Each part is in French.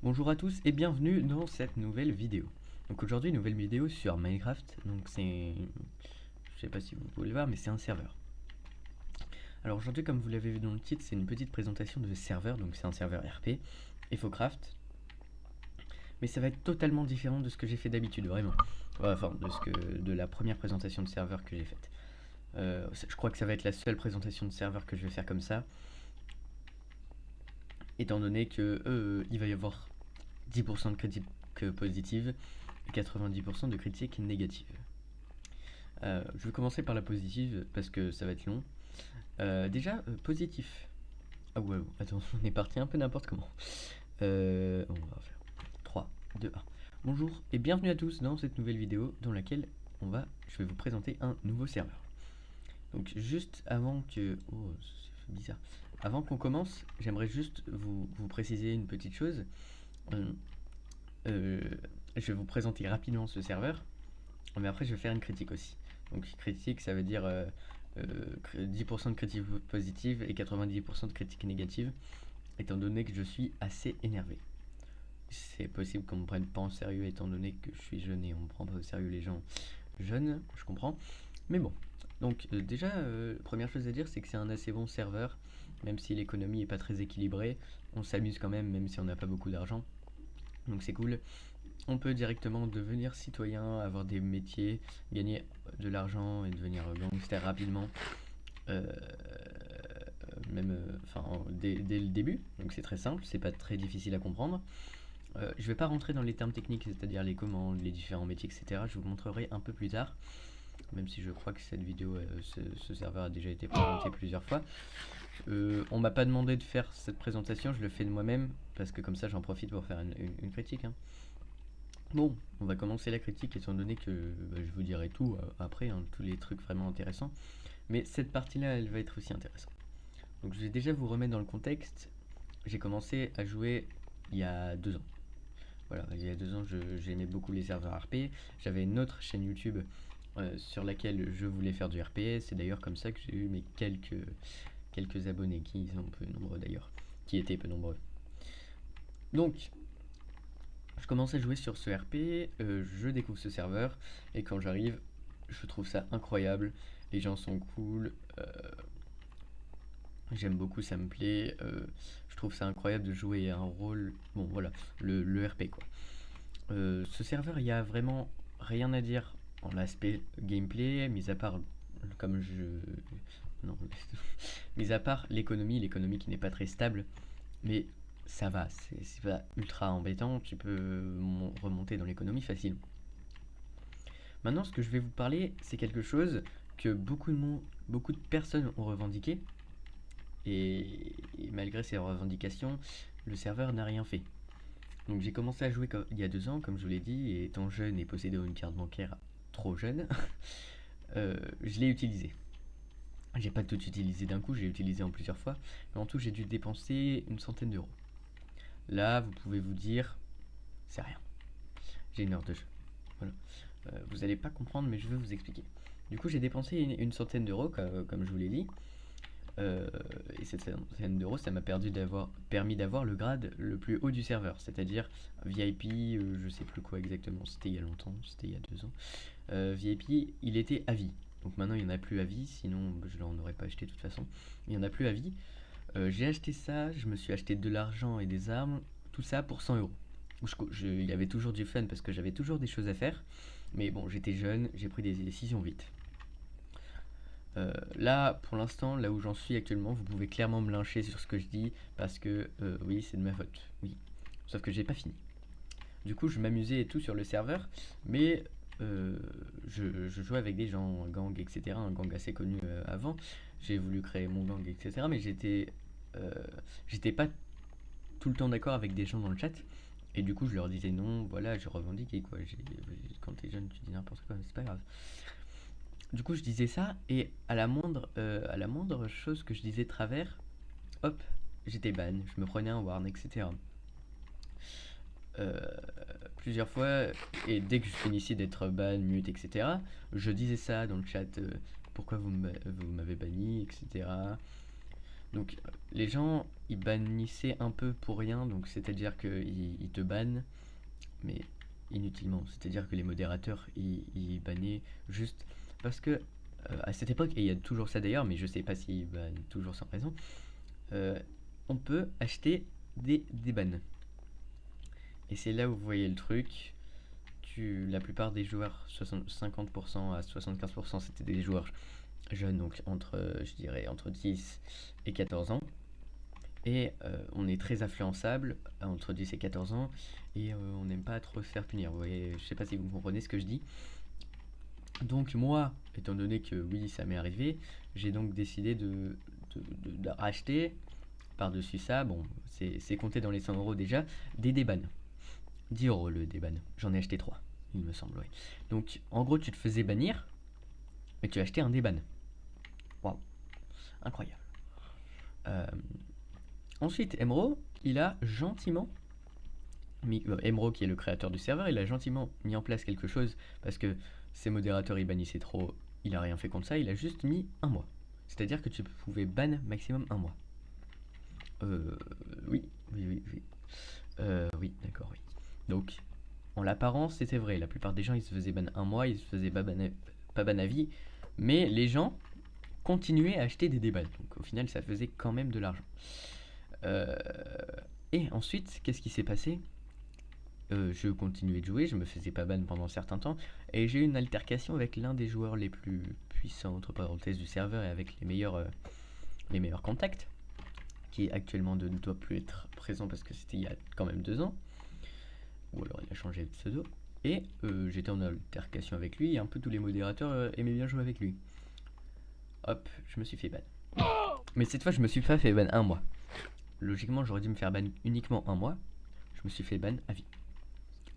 Bonjour à tous et bienvenue dans cette nouvelle vidéo. Donc aujourd'hui, nouvelle vidéo sur Minecraft. Donc je sais pas si vous pouvez le voir, mais c'est un serveur. Alors aujourd'hui, comme vous l'avez vu dans le titre, c'est une petite présentation de serveur. Donc c'est un serveur RP, EfoCraft. Mais ça va être totalement différent de ce que j'ai fait d'habitude, vraiment. Enfin, de la première présentation de serveur que j'ai faite. Je crois que ça va être la seule présentation de serveur que je vais faire comme ça. Étant donné que il va y avoir 10% de critiques positives et 90% de critiques négatives. Je vais commencer par la positive parce que ça va être long. Déjà, positif. Ah ouais, attends, on est parti un peu n'importe comment. On va faire 3, 2, 1. Bonjour et bienvenue à tous dans cette nouvelle vidéo dans laquelle je vais vous présenter un nouveau serveur. Donc juste avant que... Oh, c'est bizarre. Avant qu'on commence, j'aimerais juste vous préciser une petite chose. Je vais vous présenter rapidement ce serveur, mais après je vais faire une critique aussi. Donc critique, ça veut dire 10% de critiques positives et 90% de critiques négatives, étant donné que je suis assez énervé. C'est possible qu'on me prenne pas en sérieux étant donné que je suis jeune et on me prend pas au sérieux les gens jeunes, je comprends. Mais bon, donc déjà, première chose à dire, c'est que c'est un assez bon serveur, même si l'économie est pas très équilibrée, on s'amuse quand même si on n'a pas beaucoup d'argent. Donc c'est cool. On peut directement devenir citoyen, avoir des métiers, gagner de l'argent et devenir gangster rapidement. Dès le début. Donc c'est très simple, c'est pas très difficile à comprendre. Je vais pas rentrer dans les termes techniques, c'est-à-dire les commandes, les différents métiers, etc. Je vous montrerai un peu plus tard. Même si je crois que cette vidéo, ce serveur a déjà été présenté plusieurs fois. On m'a pas demandé de faire cette présentation, je le fais de moi-même, parce que comme ça j'en profite pour faire une critique. Bon, on va commencer la critique étant donné que je vous dirai tout après, tous les trucs vraiment intéressants. Mais cette partie-là, elle va être aussi intéressante. Donc je vais déjà vous remettre dans le contexte. J'ai commencé à jouer il y a 2 ans. Voilà, il y a 2 ans, j'aimais beaucoup les serveurs RP. J'avais une autre chaîne YouTube sur laquelle je voulais faire du RP. C'est d'ailleurs comme ça que j'ai eu mes quelques abonnés, qui sont peu nombreux d'ailleurs, qui étaient peu nombreux. Donc, je commence à jouer sur ce RP, je découvre ce serveur, et quand j'arrive, je trouve ça incroyable. Les gens sont cool, j'aime beaucoup, ça me plaît. Je trouve ça incroyable de jouer un rôle. Bon, voilà, le RP quoi. Ce serveur, il y a vraiment rien à dire en l'aspect gameplay, mis à part comme je. Non, mis à part l'économie qui n'est pas très stable, mais ça va, c'est pas ultra embêtant, tu peux remonter dans l'économie facile. Maintenant, ce que je vais vous parler, c'est quelque chose que beaucoup de personnes ont revendiqué, et malgré ces revendications, le serveur n'a rien fait. Donc j'ai commencé à jouer il y a 2 ans, comme je vous l'ai dit, et étant jeune et possédant une carte bancaire trop jeune, je l'ai utilisé. J'ai pas tout utilisé d'un coup, j'ai utilisé en plusieurs fois, mais en tout j'ai dû dépenser une centaine d'euros. Là, vous pouvez vous dire, c'est rien. J'ai une heure de jeu. Voilà. Vous n'allez pas comprendre, mais je vais vous expliquer. Du coup, j'ai dépensé une centaine d'euros, comme je vous l'ai dit. Et cette centaine d'euros, ça m'a permis d'avoir le grade le plus haut du serveur, c'est-à-dire VIP, je sais plus quoi exactement, c'était il y a longtemps, c'était il y a 2 ans. VIP, il était à vie. Donc maintenant, il n'y en a plus à vie, sinon je l'en aurais pas acheté de toute façon. Il n'y en a plus à vie. J'ai acheté ça, je me suis acheté de l'argent et des armes, tout ça pour 100 euros. Il y avait toujours du fun parce que j'avais toujours des choses à faire. Mais bon, j'étais jeune, j'ai pris des décisions vite. Là, pour l'instant, là où j'en suis actuellement, vous pouvez clairement me lyncher sur ce que je dis parce que oui, c'est de ma faute. Oui. Sauf que j'ai pas fini. Du coup, je m'amusais et tout sur le serveur, mais je jouais avec des gens, un gang, etc. Un gang assez connu avant. J'ai voulu créer mon gang, etc. Mais j'étais pas tout le temps d'accord avec des gens dans le chat. Et du coup, je leur disais non, voilà, je revendiquais quoi. Quand t'es jeune, tu dis n'importe quoi, mais c'est pas grave. Du coup, je disais ça, et à la moindre chose que je disais de travers, hop, j'étais ban, je me prenais un warn, etc. Euh, Plusieurs fois, et dès que je finissais d'être ban, mute, etc., je disais ça dans le chat, pourquoi vous m'avez banni, etc. Donc les gens ils bannissaient un peu pour rien, donc c'est-à-dire qu'ils te bannent, mais inutilement. C'est-à-dire que les modérateurs ils bannaient juste parce que à cette époque, et il y a toujours ça d'ailleurs, mais je sais pas s'ils bannent toujours sans raison, euh, on peut acheter des bans. Et c'est là où vous voyez le truc. La plupart des joueurs, 50% à 75%, c'était des joueurs jeunes, donc je dirais, entre 10 et 14 ans. Et on est très influençable entre 10 et 14 ans, et on n'aime pas trop se faire punir. Vous voyez, je sais pas si vous comprenez ce que je dis. Donc moi, étant donné que oui, ça m'est arrivé, j'ai donc décidé de racheter par-dessus ça, bon, c'est compté dans les 100 euros déjà, des déban. 10 euros le déban. J'en ai acheté 3, il me semble, ouais. Donc en gros, tu te faisais bannir, mais tu as acheté un déban. Waouh, incroyable. Euh, Ensuite, Emro, il a gentiment Emro, qui est le créateur du serveur, il a gentiment mis en place quelque chose parce que ses modérateurs ils bannissaient trop. Il a rien fait contre ça, il a juste mis un mois. C'est-à-dire que tu pouvais ban maximum un mois. Oui, oui, oui, oui. Oui, d'accord, oui. Donc, en l'apparence, c'était vrai. La plupart des gens, ils se faisaient ban un mois, ils se faisaient pas ban à vie. Mais les gens continuaient à acheter des débats. Donc, au final, ça faisait quand même de l'argent. Euh, et ensuite, qu'est-ce qui s'est passé? Je continuais de jouer, je me faisais pas ban pendant un certain temps, et j'ai eu une altercation avec l'un des joueurs les plus puissants, entre parenthèses, du serveur, et avec les meilleurs contacts, qui actuellement ne doit plus être présent parce que c'était il y a quand même 2 ans, ou alors il a changé de pseudo, et j'étais en altercation avec lui, et un peu tous les modérateurs aimaient bien jouer avec lui. Hop, je me suis fait ban. Mais cette fois, je me suis pas fait ban un mois. Logiquement, j'aurais dû me faire ban uniquement un mois. Je me suis fait ban à vie.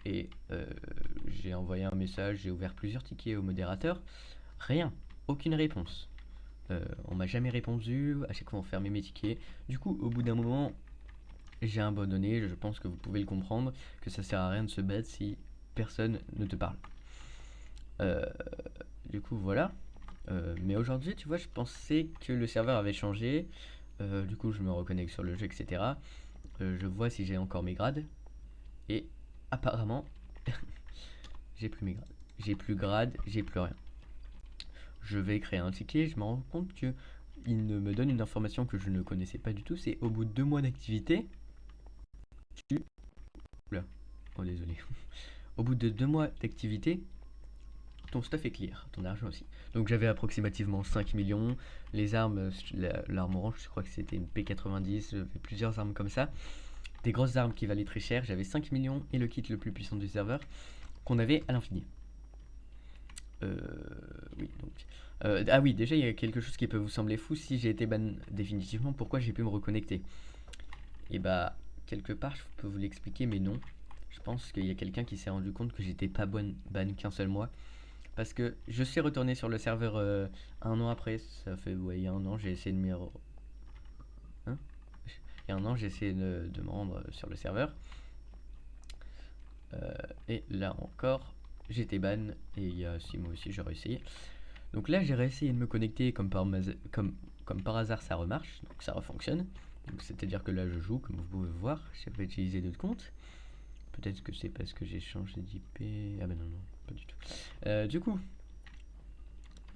Et j'ai envoyé un message, j'ai ouvert plusieurs tickets au modérateur. Rien, aucune réponse. On m'a jamais répondu, à chaque fois on fermait mes tickets. Du coup, au bout d'un moment, j'ai abandonné. Je pense que vous pouvez le comprendre, que ça sert à rien de se battre si personne ne te parle. Euh, du coup, voilà. Mais aujourd'hui, tu vois, je pensais que le serveur avait changé. Du coup, je me reconnecte sur le jeu, etc. Je vois si j'ai encore mes grades. Et apparemment, j'ai plus mes grades. J'ai plus grade, j'ai plus rien. Je vais créer un ticket, je me rends compte que il me donne une information que je ne connaissais pas du tout. C'est au bout de 2 mois d'activité, tu... Oula, oh désolé. Au bout de 2 mois d'activité, ton stuff est clear, ton argent aussi. Donc j'avais approximativement 5 millions. Les armes, l'arme orange, je crois que c'était une P90. J'avais plusieurs armes comme ça. Des grosses armes qui valaient très cher. J'avais 5 millions et le kit le plus puissant du serveur qu'on avait à l'infini. Oui, donc. Ah oui, déjà, il y a quelque chose qui peut vous sembler fou. Si j'ai été ban définitivement, pourquoi j'ai pu me reconnecter? Et bah, quelque part, je peux vous l'expliquer, mais non. Je pense qu'il y a quelqu'un qui s'est rendu compte que j'étais pas ban qu'un seul mois. Parce que je suis retourné sur le serveur un an après. Ça fait, ouais, il y a un an, j'ai essayé de me. Hein? Il y a un an, j'ai essayé de me rendre sur le serveur. Et là encore, j'étais ban. Et il y a 6 mois aussi, j'ai réessayé. Donc là, j'ai réessayé de me connecter comme par hasard, ça remarche, donc ça refonctionne. C'est-à-dire que là, je joue, comme vous pouvez voir, j'ai pas utilisé d'autres comptes. Peut-être que c'est parce que j'ai changé d'IP. Ah ben non, non, pas du tout. Du coup,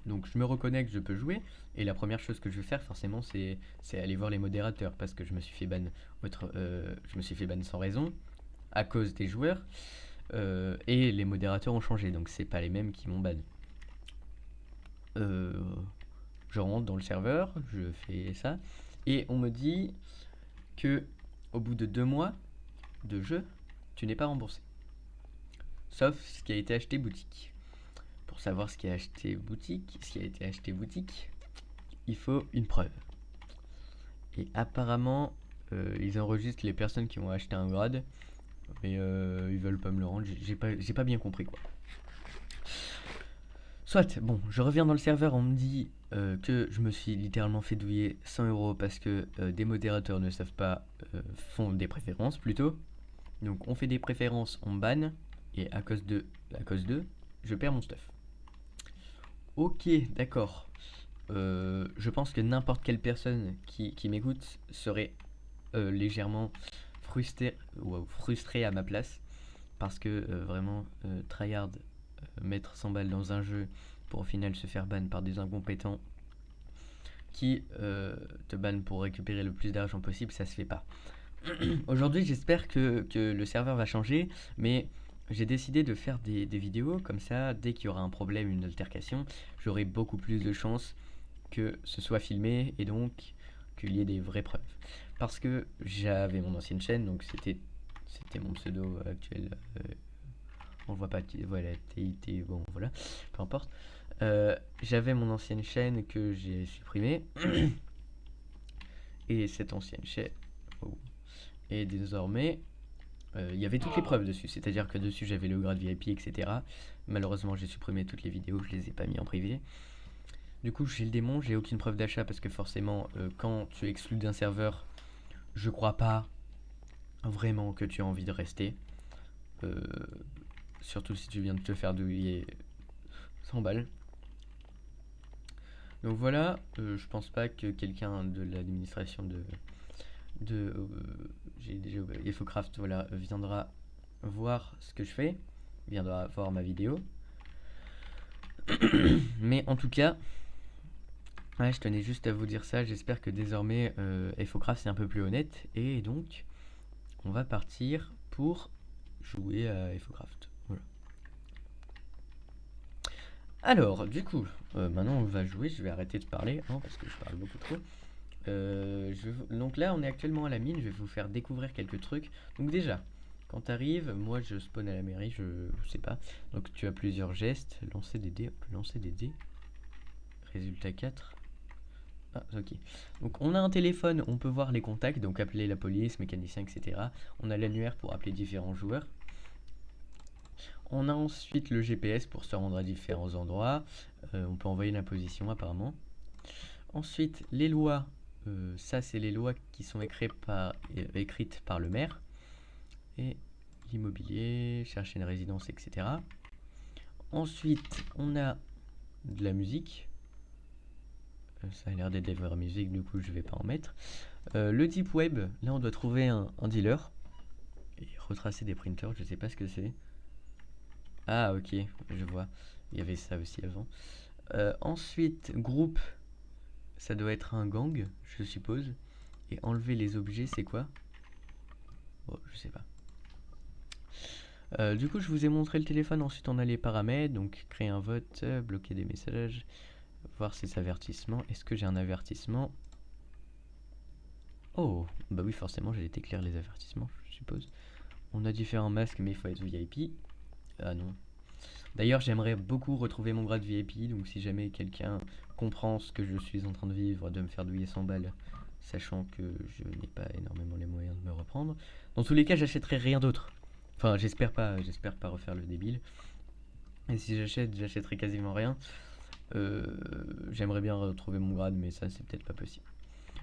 donc je me reconnecte, je peux jouer. Et la première chose que je vais faire, forcément, c'est aller voir les modérateurs. Parce que je me suis fait ban, je me suis fait ban sans raison, à cause des joueurs. Et les modérateurs ont changé, donc c'est pas les mêmes qui m'ont ban. Je rentre dans le serveur, je fais ça, et on me dit que au bout de 2 mois de jeu, tu n'es pas remboursé. Sauf ce qui a été acheté boutique. Pour savoir ce qui a été acheté boutique, il faut une preuve. Et apparemment, ils enregistrent les personnes qui ont acheté un grade, mais ils veulent pas me le rendre. J'ai pas bien compris quoi. Soit, bon, je reviens dans le serveur, on me dit que je me suis littéralement fait douiller 100 euros parce que des modérateurs ne savent pas, font des préférences plutôt. Donc on fait des préférences, on banne, et à cause d'eux, je perds mon stuff. Ok, d'accord. je pense que n'importe quelle personne qui m'écoute serait légèrement frustrée à ma place. Parce que vraiment, tryhard, mettre 100 balles dans un jeu pour au final se faire ban par des incompétents qui te bannent pour récupérer le plus d'argent possible, ça se fait pas. Aujourd'hui, j'espère que le serveur va changer, mais j'ai décidé de faire des vidéos comme ça. Dès qu'il y aura un problème, une altercation, j'aurai beaucoup plus de chances que ce soit filmé et donc qu'il y ait des vraies preuves. Parce que j'avais mon ancienne chaîne, donc c'était mon pseudo actuel. On le voit pas, voilà, TIT, bon voilà, peu importe. J'avais mon ancienne chaîne que j'ai supprimée. Et cette ancienne chaîne. Oh. Et désormais, il y avait toutes les preuves dessus. C'est-à-dire que dessus, j'avais le grade VIP, etc. Malheureusement, j'ai supprimé toutes les vidéos, je les ai pas mis en privé. Du coup, j'ai le démon, j'ai aucune preuve d'achat parce que forcément, quand tu exclus d'un serveur, je crois pas vraiment que tu as envie de rester. Surtout si tu viens de te faire douiller 100 balles. Donc voilà, je pense pas que quelqu'un de l'administration j'ai déjà oublié, Infocraft, voilà, viendra voir ce que je fais, viendra voir ma vidéo. Mais en tout cas, ouais, je tenais juste à vous dire ça. J'espère que désormais Infocraft c'est un peu plus honnête. Et donc, on va partir pour jouer à Infocraft. Voilà. Alors, du coup, maintenant on va jouer. Je vais arrêter de parler hein, parce que je parle beaucoup trop. Donc là, on est actuellement à la mine. Je vais vous faire découvrir quelques trucs. Donc déjà, quand t'arrives, moi je spawn à la mairie, je sais pas. Donc tu as plusieurs gestes. Lancer des dés, on peut lancer des dés. Résultat 4. Ah, ok. Donc on a un téléphone, on peut voir les contacts, donc appeler la police, mécanicien, etc. On a l'annuaire pour appeler différents joueurs. On a ensuite le GPS pour se rendre à différents endroits. On peut envoyer la position apparemment. Ensuite, les lois. Ça, c'est les lois qui sont écrites par le maire. Et l'immobilier, chercher une résidence, etc. Ensuite, on a de la musique. Ça a l'air d'être des vraies musiques, du coup, je vais pas en mettre. Le deep web, là, on doit trouver un dealer. Et retracer des printers, je sais pas ce que c'est. Ah, ok, je vois. Il y avait ça aussi avant. Ensuite, groupe, ça doit être un gang, je suppose. Et enlever les objets, c'est quoi? Bon, je sais pas. Du coup, je vous ai montré le téléphone. Ensuite, on a les paramètres. Donc, créer un vote, bloquer des messages, voir ses avertissements. Est-ce que j'ai un avertissement? Oh, bah oui, forcément, j'ai été clair les avertissements, je suppose. On a différents masques, mais il faut être VIP. Ah non. D'ailleurs, j'aimerais beaucoup retrouver mon grade VIP, donc si jamais quelqu'un comprend ce que je suis en train de vivre, de me faire douiller 100 balles, sachant que je n'ai pas énormément les moyens de me reprendre. Dans tous les cas, j'achèterai rien d'autre. Enfin, j'espère pas refaire le débile. Et si j'achèterai quasiment rien. J'aimerais bien retrouver mon grade, mais ça, c'est peut-être pas possible.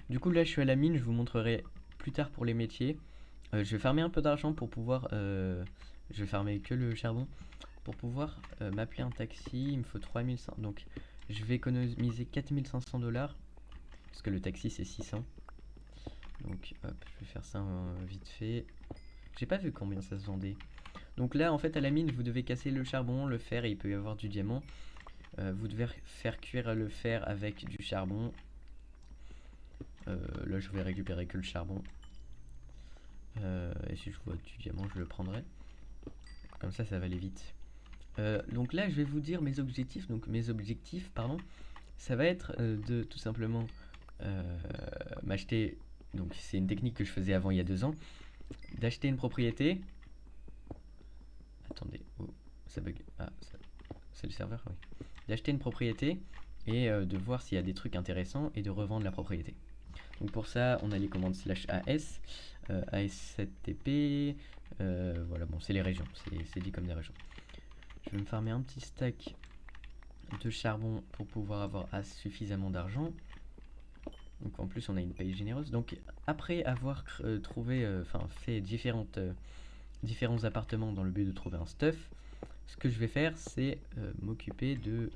Du coup, là, je suis à la mine, je vous montrerai plus tard pour les métiers. Je vais farmer un peu d'argent pour pouvoir... je vais farmer que le charbon. Pour pouvoir m'appeler un taxi, il me faut 3500. Donc, je vais économiser 4500 $. Parce que le taxi, c'est 600. Donc, hop, je vais faire ça vite fait. J'ai pas vu combien ça se vendait. Donc là, en fait, à la mine, vous devez casser le charbon, le fer, et il peut y avoir du diamant. Vous devez faire cuire le fer avec du charbon. Là, je vais récupérer que le charbon. Et si je vois du diamant, je le prendrai. Comme ça va aller vite. Donc là, je vais vous dire mes objectifs. Donc mes objectifs, pardon, ça va être de tout simplement m'acheter. Donc c'est une technique que je faisais avant il y a 2 ans, d'acheter une propriété. Attendez, oh, ça bug. Ah, c'est le serveur, oui. D'acheter une propriété et de voir s'il y a des trucs intéressants et de revendre la propriété. Donc pour ça, on a les commandes /as, as7tp, voilà, bon, c'est les régions, c'est dit comme des régions. Je vais me farmer un petit stack de charbon pour pouvoir avoir suffisamment d'argent. Donc en plus, on a une paye généreuse. Donc après avoir fait différents appartements dans le but de trouver un stuff, ce que je vais faire, c'est m'occuper de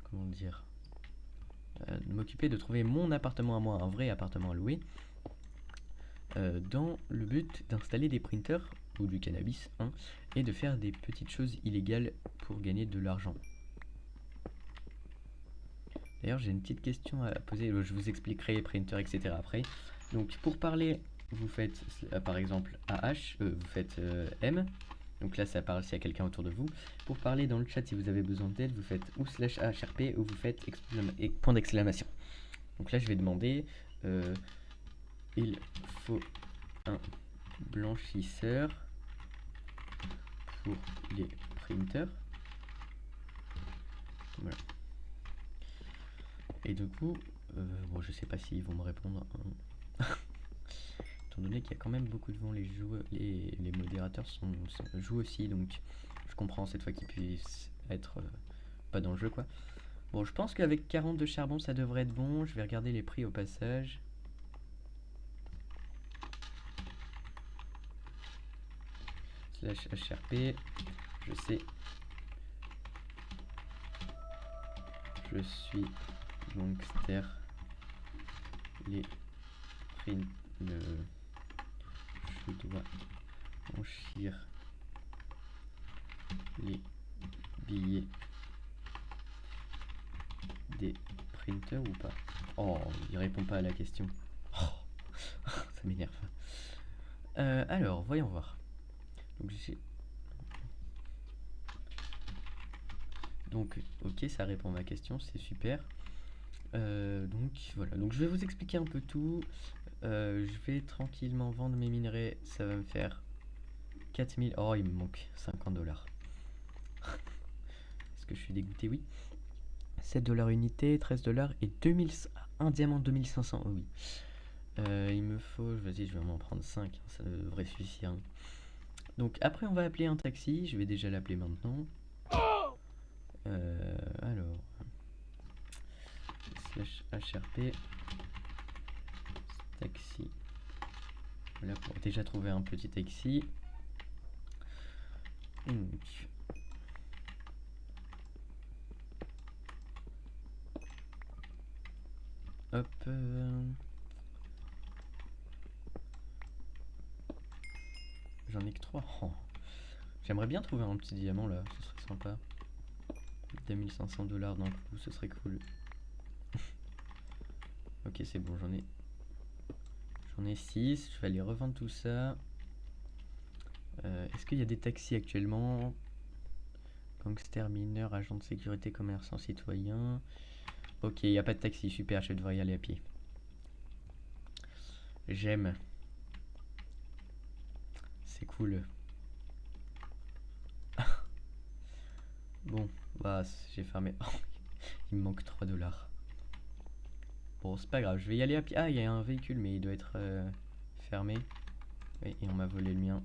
comment dire, m'occuper de trouver mon appartement à moi, un vrai appartement à louer, dans le but d'installer des printers ou du cannabis, hein, et de faire des petites choses illégales pour gagner de l'argent. D'ailleurs, j'ai une petite question à poser, je vous expliquerai printer, etc. après. Donc, pour parler, vous faites par exemple AH, vous faites M. Donc là, ça parle s'il y a quelqu'un autour de vous. Pour parler dans le chat, si vous avez besoin d'aide, vous faites ou /AHRP ou vous faites point d'exclamation. Donc là, je vais demander il faut un blanchisseur pour les printers. Voilà. Et du coup, bon, je sais pas s'ils vont me répondre. Étant donné qu'il y a quand même beaucoup de vent, les modérateurs jouent aussi, donc je comprends cette fois qu'ils puissent être pas dans le jeu, quoi. Bon, je pense qu'avec 40 de charbon, ça devrait être bon. Je vais regarder les prix au passage. /HRP, je sais. Je suis gangster. Les prix je dois franchir les billets des printers ou pas? Oh, il répond pas à la question. Oh, ça m'énerve. Alors, voyons voir. Donc, ok, ça répond à ma question, c'est super. Donc voilà, donc je vais vous expliquer un peu tout. Je vais tranquillement vendre mes minerais, ça va me faire 4000. Oh, il me manque 50 dollars. Est-ce que je suis dégoûté? Oui. 7 dollars unité, 13 dollars et 2000, un diamant 2500. Oh oui. Il me faut, vas-y, je vais m'en prendre 5, ça devrait suffire. Donc après, on va appeler un taxi, je vais déjà l'appeler maintenant. Alors, /HRP taxi. Voilà, pour déjà trouver un petit taxi. Donc, hop. J'en ai que 3. Oh. J'aimerais bien trouver un petit diamant là, ce serait sympa. 2500 dollars d'un coup, ce serait cool. Ok, c'est bon, j'en ai 6. Je vais aller revendre tout ça. Est-ce qu'il y a des taxis actuellement? Gangster, mineur, agent de sécurité, commerçant, citoyen. Ok, il n'y a pas de taxi, super, je devrais y aller à pied. J'aime. C'est cool. Bon, bah j'ai fermé. Il me manque 3 dollars. Bon, c'est pas grave, je vais y aller à pied. Ah, il y a un véhicule, mais il doit être fermé. Oui, et on m'a volé le mien.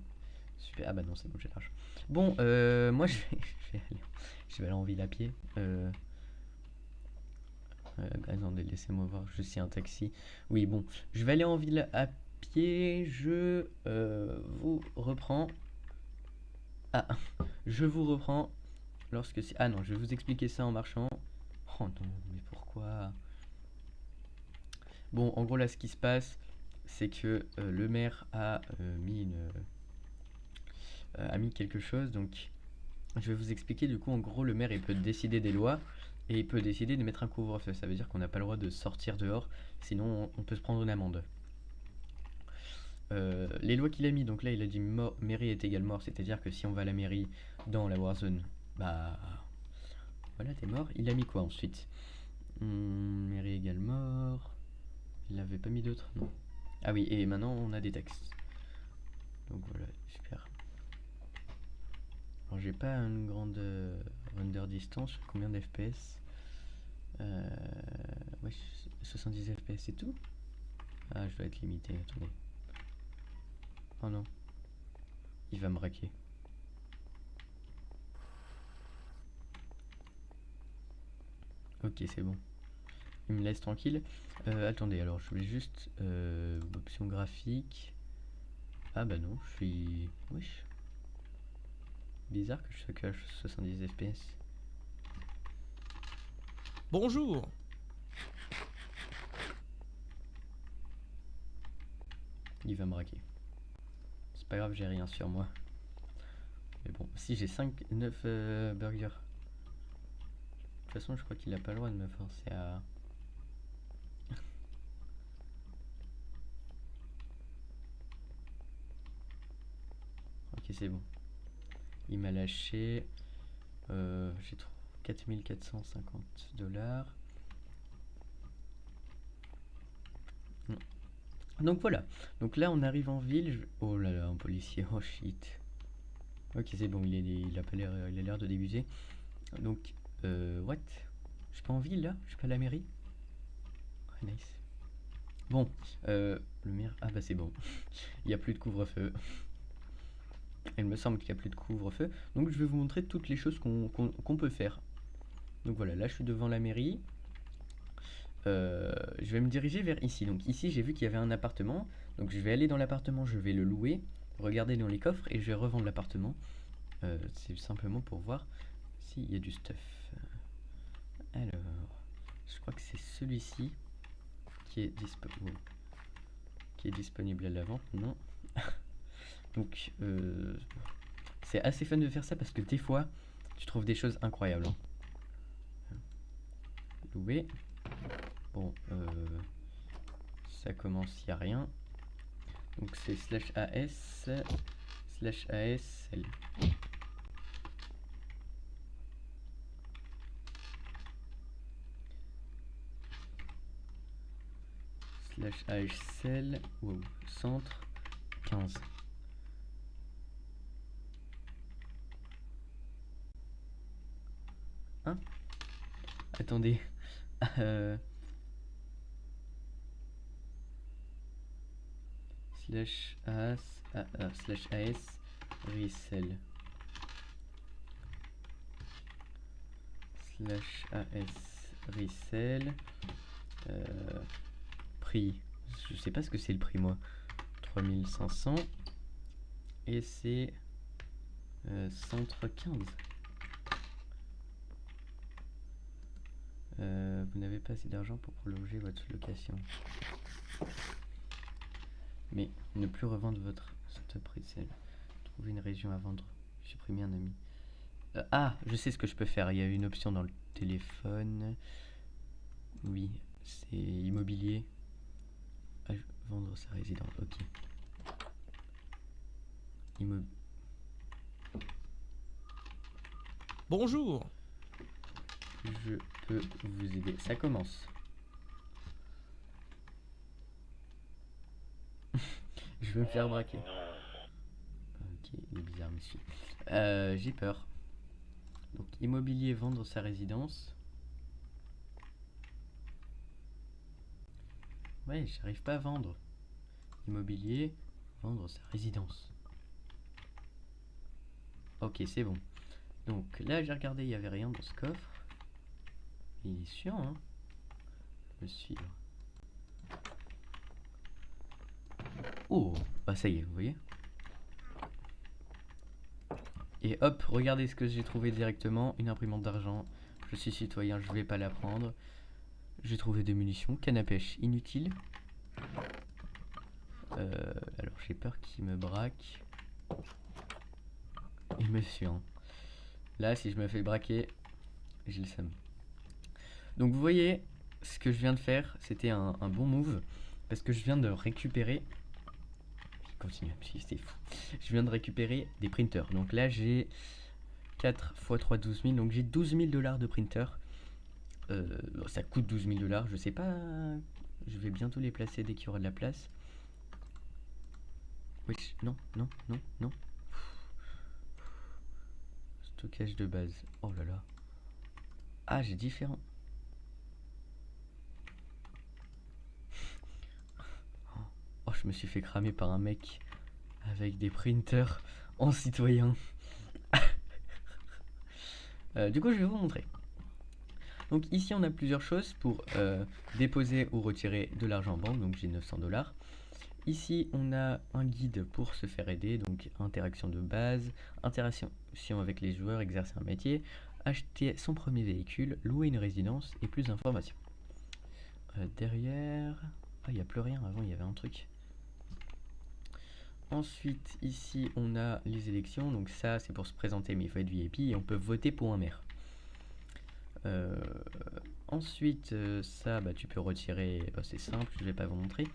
Super. Ah bah non, c'est bon, j'ai l'argent. Bon, moi je vais aller en ville à pied. Attendez, laissez-moi voir, je suis un taxi. Oui, bon, je vais aller en ville à pied. Je vous reprends. Ah, je vous reprends lorsque c'est. Ah non, je vais vous expliquer ça en marchant. Oh non, mais pourquoi? Bon, en gros, là, ce qui se passe, c'est que le maire a mis quelque chose. Donc, je vais vous expliquer. Du coup, en gros, le maire, il peut décider des lois et il peut décider de mettre un couvre-feu. Ça veut dire qu'on n'a pas le droit de sortir dehors, sinon on peut se prendre une amende. Les lois qu'il a mis, donc là, il a dit mairie est égale mort, c'est-à-dire que si on va à la mairie dans la Warzone, bah voilà, t'es mort. Il a mis quoi ensuite? Mairie égale mort. Il n'avait pas mis d'autres, non. Ah oui, et maintenant on a des taxes. Donc voilà, super. Alors j'ai pas une grande render distance, combien de FPS? Ouais, 70 FPS c'est tout? Ah, je dois être limité, attendez. Oh non. Il va me raquer. Ok, c'est bon. Il me laisse tranquille. Attendez, alors je vais juste... option graphique. Ah bah non, je suis... Wesh. Bizarre que je sois que à 70 FPS. Bonjour. Il va me braquer. C'est pas grave, j'ai rien sur moi. Mais bon, si j'ai 9 burgers. De toute façon, je crois qu'il a pas le droit de me forcer à... Ok, c'est bon. Il m'a lâché. J'ai 4450 $. Donc voilà. Donc là, on arrive en ville. Oh là là, un policier. Oh shit. Ok, c'est bon. Il a pas l'air. Il a l'air de débuter. Donc, what? Je suis pas en ville là? Je suis pas à la mairie? Ah, nice. Bon, le maire. Ah bah c'est bon. Il n'y a plus de couvre-feu. Il me semble qu'il n'y a plus de couvre-feu. Donc je vais vous montrer toutes les choses qu'on peut faire. Donc voilà, là je suis devant la mairie. Je vais me diriger vers ici. Donc ici j'ai vu qu'il y avait un appartement. Donc je vais aller dans l'appartement, je vais le louer. Regarder dans les coffres et je vais revendre l'appartement. C'est simplement pour voir s'il y a du stuff. Alors, je crois que c'est celui-ci qui est disponible à la vente. Non. Donc c'est assez fun de faire ça parce que des fois tu trouves des choses incroyables. Louer. Bon, ça commence, il n'y a rien. Donc c'est /AS /ASL. /ASL, wow, centre 15. Hein? Attendez. /AS resell /AS resell prix. Je sais pas ce que c'est le prix moi. 3500 et c'est centre 15. Vous n'avez pas assez d'argent pour prolonger votre location. Mais ne plus revendre votre stop resell. Trouver une région à vendre. Supprimer un ami. Ah, je sais ce que je peux faire. Il y a une option dans le téléphone. Oui, c'est immobilier. Ah, vendre sa résidence. Ok. Bonjour. Je peux vous aider. Ça commence. Je veux me faire braquer. Ok, il est bizarre, monsieur. J'ai peur. Donc, immobilier, vendre sa résidence. Ouais, j'arrive pas à vendre. Immobilier, vendre sa résidence. Ok, c'est bon. Donc là, j'ai regardé, il n'y avait rien dans ce coffre. Il est sûr, hein. Me suivre. Oh, bah ça y est, vous voyez. Et hop, regardez ce que j'ai trouvé directement. Une imprimante d'argent. Je suis citoyen, je vais pas la prendre. J'ai trouvé des munitions. Canne à pêche inutile. Alors j'ai peur qu'il me braque. Il me suit. Hein. Là, si je me fais braquer, j'ai le seum. Donc vous voyez, ce que je viens de faire, c'était un bon move. Parce que je viens de récupérer... Il continue à me suivre, c'est fou. Je viens de récupérer des printers. Donc là, j'ai 4 x 3, 12 000. Donc j'ai 12 000 $ de printer. Bon, ça coûte 12 000 $. Je sais pas... Je vais bientôt les placer dès qu'il y aura de la place. Oui, non, non, non, non. Stockage de base. Oh là là. Ah, j'ai différents. Oh, je me suis fait cramer par un mec avec des printers en citoyen. Du coup, je vais vous montrer. Donc ici, on a plusieurs choses pour déposer ou retirer de l'argent en banque. Donc j'ai 900 $. Ici, on a un guide pour se faire aider. Donc interaction de base, interaction avec les joueurs, exercer un métier, acheter son premier véhicule, louer une résidence et plus d'informations. Derrière... Ah, il n'y a plus rien. Avant, il y avait un truc. Ensuite, ici, on a les élections. Donc ça, c'est pour se présenter, mais il faut être VIP. Et on peut voter pour un maire. Ensuite, ça, bah, tu peux retirer. Bah, c'est simple, je vais pas vous montrer.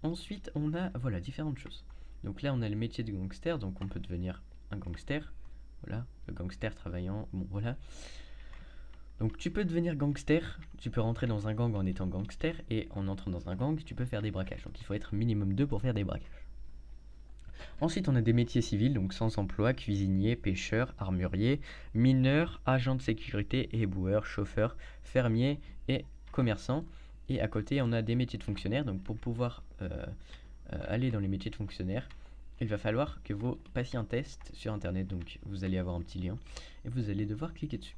Ensuite, on a, voilà, différentes choses. Donc là, on a le métier de gangster. Donc on peut devenir un gangster. Voilà, le gangster travaillant. Bon, voilà. Donc tu peux devenir gangster, tu peux rentrer dans un gang en étant gangster, et en entrant dans un gang, tu peux faire des braquages. Donc il faut être minimum 2 pour faire des braquages. Ensuite, on a des métiers civils, donc sans emploi, cuisinier, pêcheur, armurier, mineur, agent de sécurité, éboueur, chauffeur, fermier et commerçant. Et à côté, on a des métiers de fonctionnaire. Donc pour pouvoir aller dans les métiers de fonctionnaire, il va falloir que vous passiez un test sur internet. Donc vous allez avoir un petit lien et vous allez devoir cliquer dessus.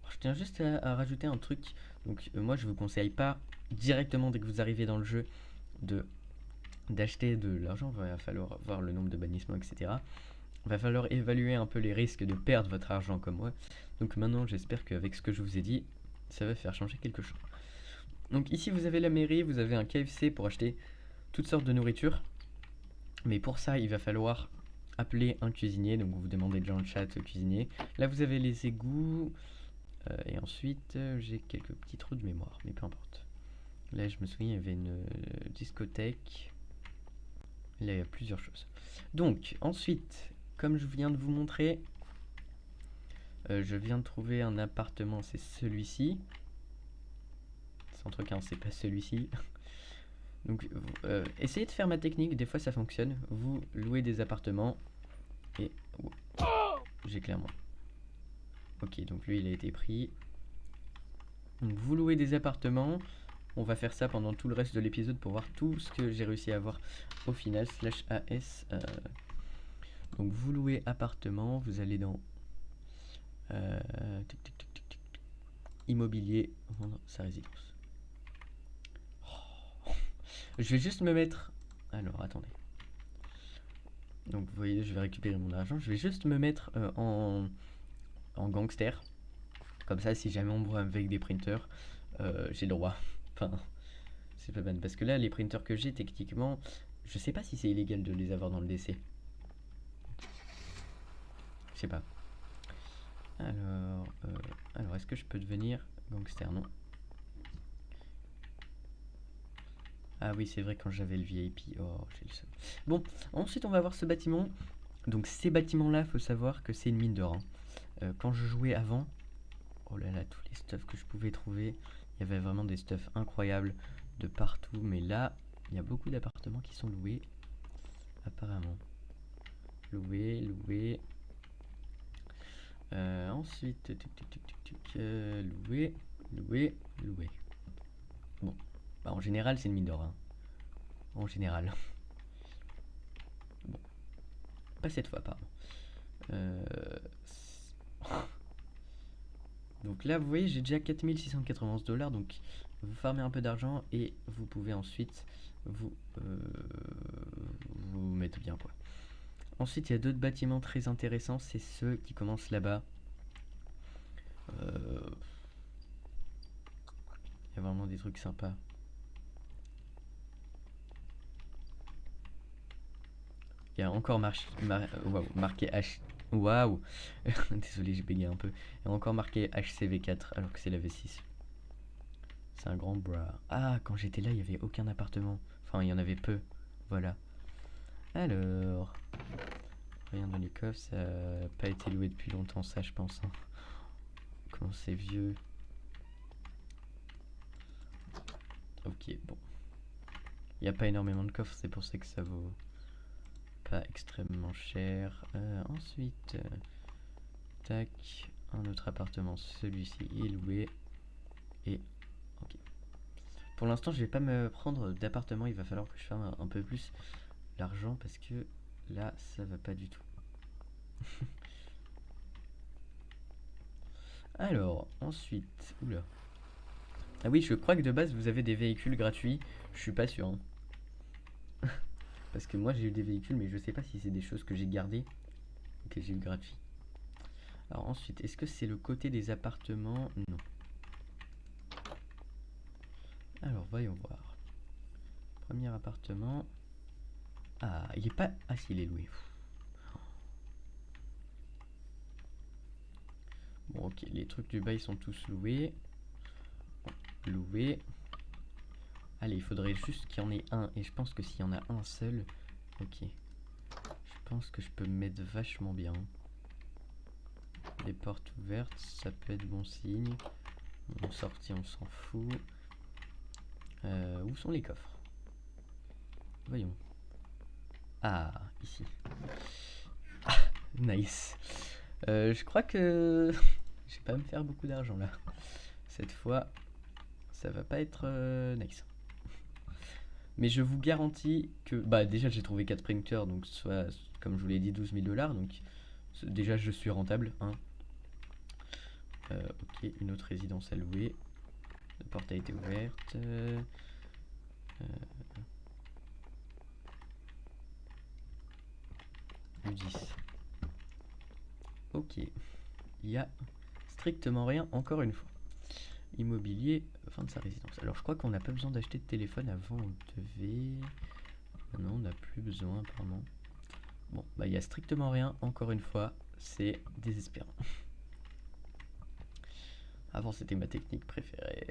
Alors, je tiens juste à rajouter un truc. Donc moi je vous conseille pas directement dès que vous arrivez dans le jeu d'acheter de l'argent. Il va falloir voir le nombre de bannissements, etc. Il va falloir évaluer un peu les risques de perdre votre argent comme moi. Donc maintenant j'espère qu'avec ce que je vous ai dit, ça va faire changer quelque chose. Donc ici vous avez la mairie, vous avez un KFC pour acheter toutes sortes de nourriture. Mais pour ça il va falloir appeler un cuisinier. Donc vous demandez dans le chat cuisinier. Là vous avez les égouts. Et ensuite j'ai quelques petits trous de mémoire, mais peu importe. Là je me souviens il y avait une discothèque. Là il y a plusieurs choses. Donc ensuite, comme je viens de vous montrer, je viens de trouver un appartement, c'est celui-ci. C'est entre 15, c'est pas celui-ci. Donc essayez de faire ma technique, des fois ça fonctionne. Vous louez des appartements et... j'ai clairement... Ok, donc lui il a été pris. Donc vous louez des appartements. On va faire ça pendant tout le reste de l'épisode pour voir tout ce que j'ai réussi à avoir au final. /AS. Donc vous louez appartement, vous allez dans immobilier, vendre sa résidence. Oh. Je vais juste me mettre... Alors attendez. Donc vous voyez, je vais récupérer mon argent. Je vais juste me mettre en gangster. Comme ça, si jamais on me voit avec des printers, j'ai le droit. Enfin, c'est pas mal. Parce que là, les printers que j'ai, techniquement, je sais pas si c'est illégal de les avoir dans le DC. Je sais pas. Alors est-ce que je peux devenir gangster? Non. Ah oui, c'est vrai, quand j'avais le VIP. Oh, j'ai le seum. Bon, ensuite on va voir ce bâtiment. Donc ces bâtiments-là, faut savoir que c'est une mine d'or. Quand je jouais avant, oh là là, tous les stuffs que je pouvais trouver, il y avait vraiment des stuffs incroyables de partout. Mais là, il y a beaucoup d'appartements qui sont loués, apparemment. Loués. Ensuite, loué. Bon, bah, en général, c'est une mine d'or. Hein. En général. Bon, pas cette fois, pardon. Donc là, vous voyez, j'ai déjà 4691 $. Donc, vous farmez un peu d'argent et vous pouvez ensuite vous mettre bien, quoi. Ensuite, il y a d'autres bâtiments très intéressants. C'est ceux qui commencent là-bas. Il y a vraiment des trucs sympas. Il y a encore marqué H. Waouh. Désolé, j'ai bégayé un peu. Il y a encore marqué HCV4 alors que c'est la V6. C'est un grand bras. Ah, quand j'étais là, il n'y avait aucun appartement. Enfin, il y en avait peu. Voilà. Alors, rien dans les coffres. Ça n'a pas été loué depuis longtemps, ça, je pense. Hein. Comment c'est vieux. Ok, bon. Il n'y a pas énormément de coffres, c'est pour ça que ça vaut pas extrêmement cher. Ensuite, tac, un autre appartement, celui-ci est loué. Et ok. Pour l'instant, je vais pas me prendre d'appartement, il va falloir que je fasse un peu plus l'argent parce que là, ça va pas du tout. Alors, ensuite, oula. Ah oui, je crois que de base, vous avez des véhicules gratuits. Je suis pas sûr. Hein. Parce que moi, j'ai eu des véhicules, mais je sais pas si c'est des choses que j'ai gardées ou que j'ai eu gratuit. Alors ensuite, est-ce que c'est le côté des appartements? Non. Alors, voyons voir. Premier appartement. Ah, il est pas... Ah si, il est loué. Bon, ok, les trucs du bail sont tous loués. Loués. Allez, il faudrait juste qu'il y en ait un. Et je pense que s'il y en a un seul... Ok. Je pense que je peux me mettre vachement bien. Les portes ouvertes, ça peut être bon signe. En sortie, on s'en fout. Où sont les coffres? Voyons. Ah, ici. Ah, nice. Je crois que je vais pas me faire beaucoup d'argent là. Cette fois, ça va pas être nice. Mais je vous garantis que... Bah déjà j'ai trouvé 4 printers, donc soit, comme je vous l'ai dit, 12 000 $. Donc déjà je suis rentable. Hein. Ok, une autre résidence à louer. La porte a été ouverte. U10. Ok. Il y a strictement rien, encore une fois. Immobilier, fin de sa résidence. Alors je crois qu'on n'a pas besoin d'acheter de téléphone avant, on devait... Non, on n'a plus besoin apparemment. Bon, bah il y a strictement rien, encore une fois, c'est désespérant. Avant c'était ma technique préférée.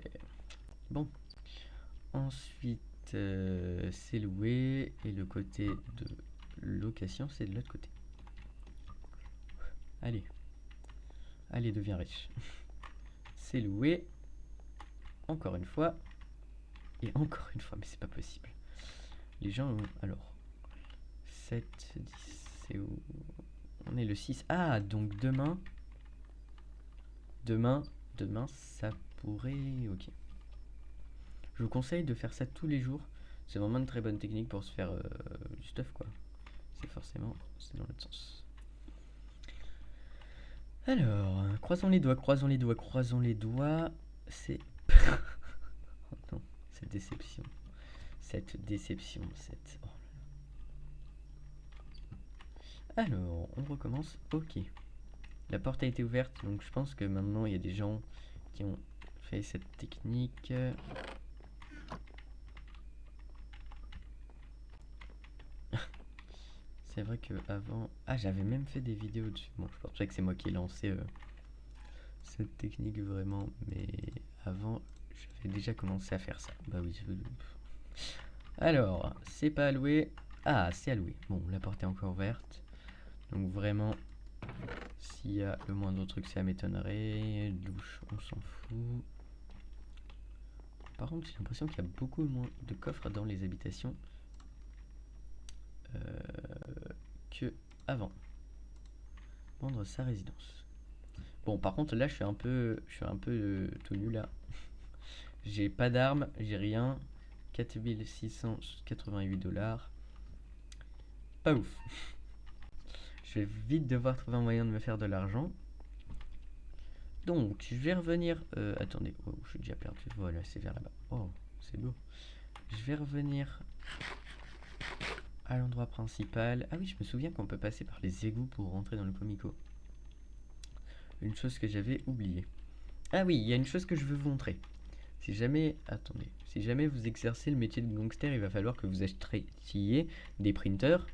Bon, ensuite c'est loué et le côté de location c'est de l'autre côté. Allez, allez deviens riche. C'est loué, encore une fois, et encore une fois, mais c'est pas possible. Les gens ont... Alors, 7, 10, c'est où? On est le 6. Ah, donc demain... Demain, ça pourrait... Ok. Je vous conseille de faire ça tous les jours. C'est vraiment une très bonne technique pour se faire du stuff, quoi. C'est forcément... C'est dans l'autre sens. Alors, croisons les doigts, croisons les doigts, croisons les doigts. C'est... Oh non, cette déception. Cette déception, cette... Oh. Alors, on recommence. Ok. La porte a été ouverte, donc je pense que maintenant il y a des gens qui ont fait cette technique. C'est vrai que avant... Ah, j'avais même fait des vidéos dessus. Bon, je pense pas que c'est moi qui ai lancé cette technique vraiment, mais avant, j'avais déjà commencé à faire ça. Bah oui, alors, c'est pas alloué. Ah, c'est alloué. Bon, la porte est encore ouverte. Donc vraiment, s'il y a le moindre truc, ça m'étonnerait. Douche, on s'en fout. Par contre, j'ai l'impression qu'il y a beaucoup moins de coffres dans les habitations que avant. Vendre sa résidence. Bon, par contre, là, je suis un peu tout nul là. J'ai pas d'armes, j'ai rien. 4688 $. Pas ouf. Je vais vite devoir trouver un moyen de me faire de l'argent. Donc, je vais revenir... attendez, oh, je suis déjà perdu. Voilà, c'est vers là-bas. Oh, c'est beau. Je vais revenir à l'endroit principal. Ah oui, je me souviens qu'on peut passer par les égouts pour rentrer dans le Comico. Une chose que j'avais oubliée. Ah oui, il y a une chose que je veux vous montrer. Si jamais... Attendez. Si jamais vous exercez le métier de gangster, il va falloir que vous achetiez des printers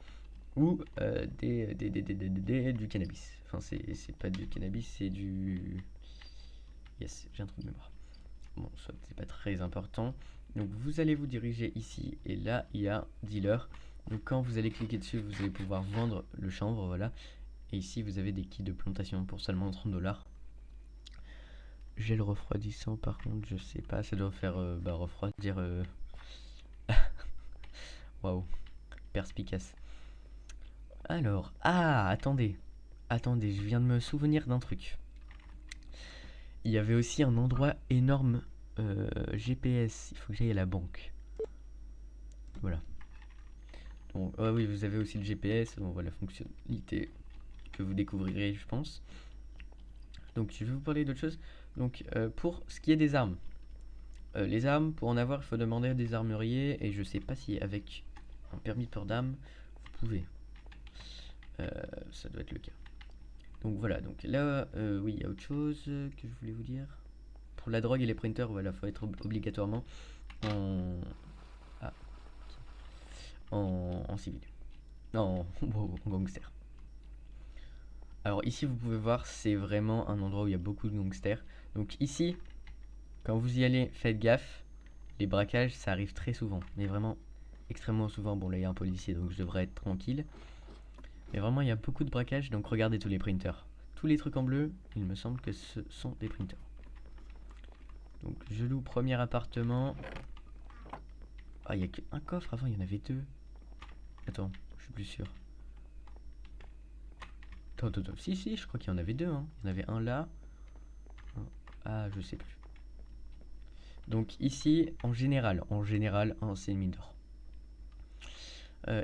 ou du cannabis. Enfin, c'est pas du cannabis, c'est du... Yes, j'ai un trou de mémoire. Bon, soit c'est pas très important. Donc vous allez vous diriger ici et là il y a dealer. Donc quand vous allez cliquer dessus, vous allez pouvoir vendre le chanvre, voilà. Et ici vous avez des kits de plantation pour seulement 30 $. Gel refroidissant par contre, je sais pas, ça doit faire refroidir. Waouh, perspicace. Alors, ah, attendez, je viens de me souvenir d'un truc. Il y avait aussi un endroit énorme GPS, il faut que j'aille à la banque. Voilà. Donc, ah oui, vous avez aussi le GPS, donc voilà, fonctionnalité que vous découvrirez, je pense. Donc, je vais vous parler d'autre chose. Donc, pour ce qui est des armes, les armes, pour en avoir, il faut demander à des armuriers, et je sais pas si avec un permis de port d'armes, vous pouvez. Ça doit être le cas. Donc voilà, donc là, oui, il y a autre chose que je voulais vous dire. Pour la drogue et les printers, voilà, faut être obligatoirement en, en civil. Non, gangster. Alors ici vous pouvez voir, c'est vraiment un endroit où il y a beaucoup de gangsters. Donc ici, quand vous y allez, faites gaffe. Les braquages, ça arrive très souvent. Mais vraiment extrêmement souvent. Bon là il y a un policier donc je devrais être tranquille. Mais vraiment il y a beaucoup de braquages, donc regardez tous les printers. Tous les trucs en bleu, il me semble que ce sont des printers. Donc je loue premier appartement. Ah, il n'y a qu'un coffre, avant il y en avait deux. Attends, je suis plus sûr. Attends. Si, je crois qu'il y en avait deux. Hein. Il y en avait un là. Ah, je sais plus. Donc ici, en général, c'est une mine d'or.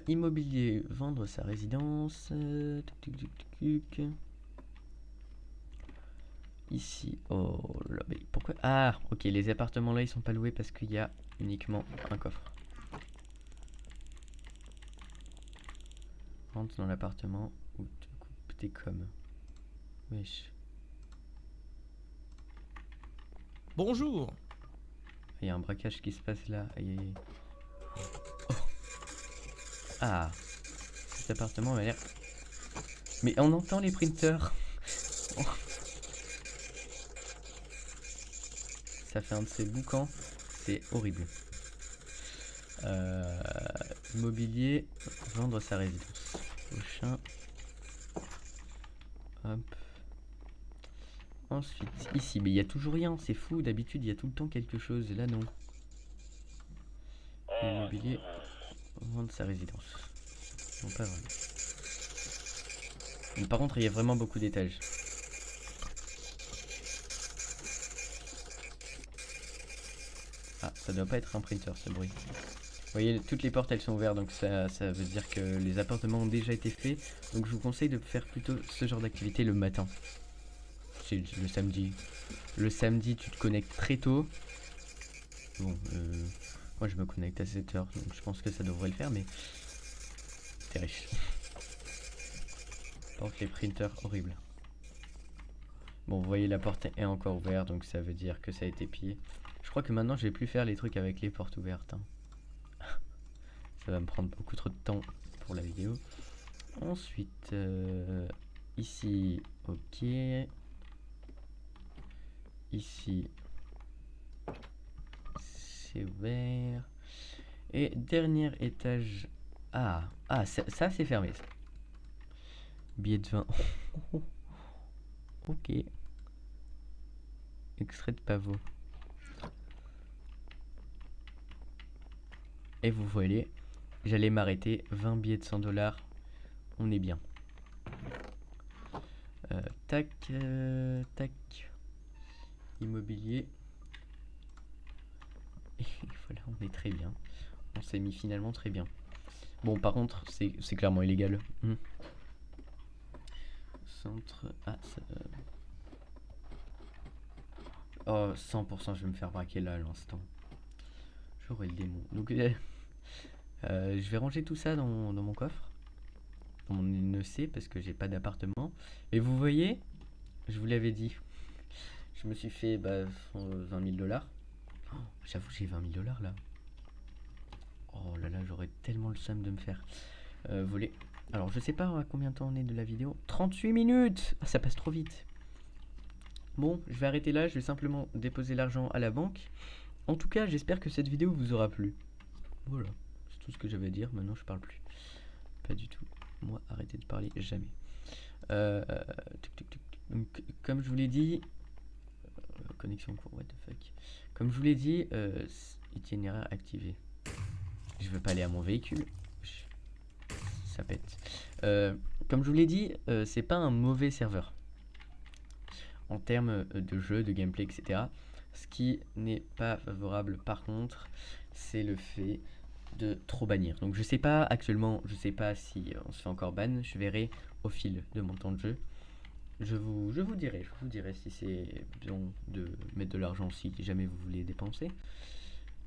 Immobilier, vendre sa résidence. Ici, oh là, mais pourquoi? Ah, ok, les appartements là, ils sont pas loués parce qu'il y a uniquement un coffre. Rentre dans l'appartement ou te coupe tes coms. Wesh. Bonjour. Il y a un braquage qui se passe là. Aïe, aïe, aïe. Oh. Ah, cet appartement a l'air. Mais on entend les printers. Oh. Ça fait un de ces boucans. C'est horrible. Immobilier, vendre sa résidence. Prochain. Hop. Ensuite, ici, mais il n'y a toujours rien, c'est fou, d'habitude il y a tout le temps quelque chose, là non. Immobilier, vendre sa résidence. Non, pas vraiment. Mais par contre, il y a vraiment beaucoup d'étages. Ah, ça doit pas être un printer ce bruit. Vous voyez, toutes les portes elles sont ouvertes, donc ça veut dire que les appartements ont déjà été faits. Donc je vous conseille de faire plutôt ce genre d'activité le matin. C'est le samedi. Le samedi, tu te connectes très tôt. Bon, moi je me connecte à 7h, donc je pense que ça devrait le faire, mais t'es riche. Porte les printers, horrible. Bon, vous voyez, la porte est encore ouverte, donc ça veut dire que ça a été pillé. Je crois que maintenant je vais plus faire les trucs avec les portes ouvertes. Hein. Ça va me prendre beaucoup trop de temps pour la vidéo. Ensuite, ici, ok. Ici, c'est ouvert. Et dernier étage. Ah, ça c'est fermé. Ça. Billet de vin. Ok. Extrait de pavot. Et vous voyez, j'allais m'arrêter. 20 billets de 100$. On est bien. Tac. Immobilier. Et voilà, on est très bien. On s'est mis finalement très bien. Bon, par contre, c'est clairement illégal. Centre. Ah, ça. Oh, 100%, je vais me faire braquer là à l'instant. J'aurai le démon. Donc, je vais ranger tout ça dans mon coffre. Dans mon EC, parce que j'ai pas d'appartement. Et vous voyez, je vous l'avais dit. Je me suis fait 20 000$. Oh, j'avoue, j'ai 20 000$ là. Oh là là, j'aurais tellement le seum de me faire voler. Alors, je sais pas à combien de temps on est de la vidéo. 38 minutes. Ah, ça passe trop vite. Bon, je vais arrêter là. Je vais simplement déposer l'argent à la banque. En tout cas, j'espère que cette vidéo vous aura plu. Voilà, c'est tout ce que j'avais à dire. Maintenant, je parle plus. Pas du tout. Moi, arrêtez de parler, jamais. Donc, comme je vous l'ai dit, connexion court, what the fuck. Comme je vous l'ai dit, itinéraire activé. Je veux pas aller à mon véhicule. Ça pète. Comme je vous l'ai dit, c'est pas un mauvais serveur. En termes de jeu, de gameplay, etc. Ce qui n'est pas favorable par contre, c'est le fait de trop bannir. Donc je sais pas actuellement, je sais pas si on se fait encore ban, je verrai au fil de mon temps de jeu. Je vous dirai si c'est bien de mettre de l'argent si jamais vous voulez dépenser.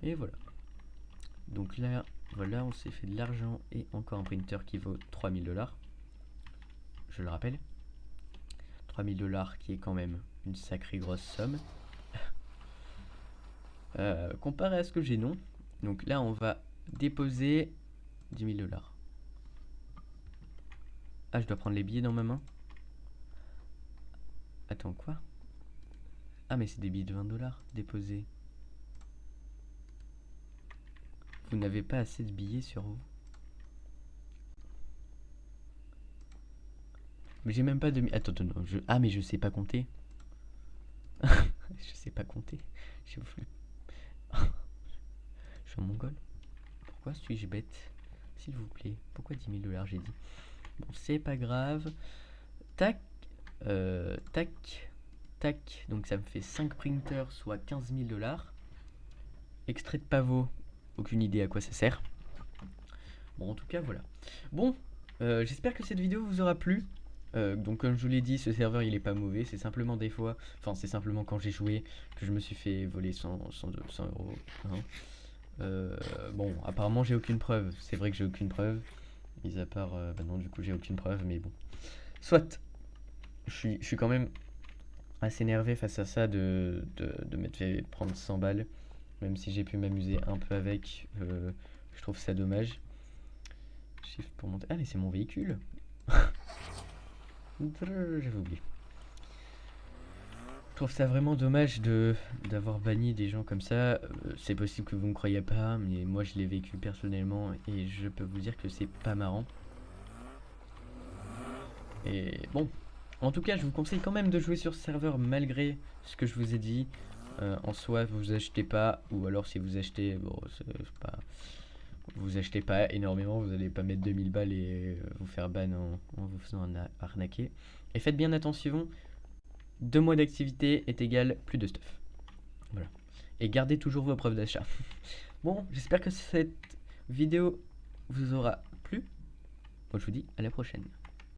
Et voilà. Donc là, voilà, on s'est fait de l'argent et encore un printer qui vaut 3000$. Je le rappelle. 3000$ qui est quand même une sacrée grosse somme. Comparé à ce que j'ai non. Donc là on va déposer 10 000$. Ah, je dois prendre les billets dans ma main. Attends, quoi? Ah, mais c'est des billets de 20 $ déposés. Vous n'avez pas assez de billets sur vous? Mais j'ai même pas de... Attends, attends, non, ah, mais je sais pas compter. Je sais pas compter. Je suis un mongol. Pourquoi suis-je bête? S'il vous plaît. Pourquoi 10 000 $ j'ai dit? Bon, c'est pas grave. Tac. Tac. Tac. Donc ça me fait 5 printers, soit 15 000 $. Extrait de pavot. Aucune idée à quoi ça sert. Bon, en tout cas, voilà. Bon, j'espère que cette vidéo vous aura plu. Donc comme je vous l'ai dit, ce serveur il est pas mauvais, c'est simplement des fois, enfin c'est simplement quand j'ai joué que je me suis fait voler 100 euros. Hein. Bon, apparemment j'ai aucune preuve, c'est vrai que j'ai aucune preuve, mis à part, bah non du coup j'ai aucune preuve, mais bon. Soit, je suis quand même assez énervé face à ça de m'être fait prendre 100 balles, même si j'ai pu m'amuser un peu avec, je trouve ça dommage. Shift pour monter, ah mais c'est mon véhicule. J'avais oublié. Je trouve ça vraiment dommage d'avoir banni des gens comme ça. C'est possible que vous ne me croyez pas, mais moi je l'ai vécu personnellement et je peux vous dire que c'est pas marrant. Et bon, en tout cas, je vous conseille quand même de jouer sur ce serveur malgré ce que je vous ai dit. En soi, vous achetez pas, ou alors si vous achetez, bon, c'est pas, vous achetez pas énormément, vous allez pas mettre 2000 balles et vous faire ban en vous faisant arnaquer. Et faites bien attention, 2 mois d'activité est égal plus de stuff. Voilà. Et gardez toujours vos preuves d'achat. Bon, j'espère que cette vidéo vous aura plu. Moi je vous dis à la prochaine.